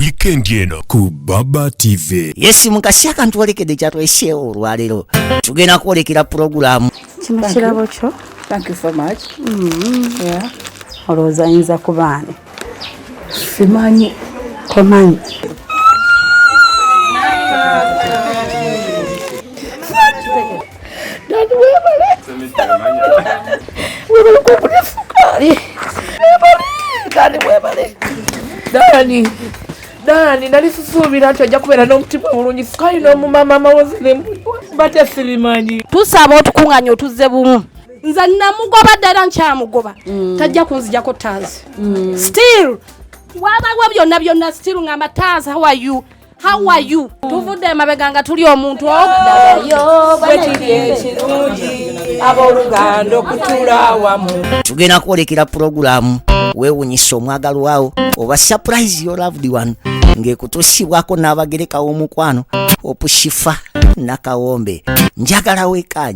weekend eno ku Baba TV. Yes, mukasi akantu olekedde kyatwesheewo olwaleero tugenda kwolekera program. Kino kirabo kyo. Thank you so much. Yeah. Olowooza ayinza kubaani? Simanyi. Tomanyi. Dani webale. Webale kukulia sukari. Webale. Dani webale. Dani nali susuubira nti ojja kubeera n'omutima mulungi sukali n'omumama amawozi n'embulwa bate sibimanyi. Tusaba otukuŋŋaanya otuzze bumu. Nze namugoba ddala nkyamugoba. Tajja kunzijjako taazi. Still wabagwa byonna still ngamba taazi how are you? How are you? Tuvudde emabega nga tuli omuntu yo bwekiri ekirungi abooluganda okutuula awamu. Tugenda kwolekera program weewunyisa omwagalwawo oba surprise your loved one ng'ekutuusibwako n'abagereka w'omukwano opushifa nakawombe njagala weekanya.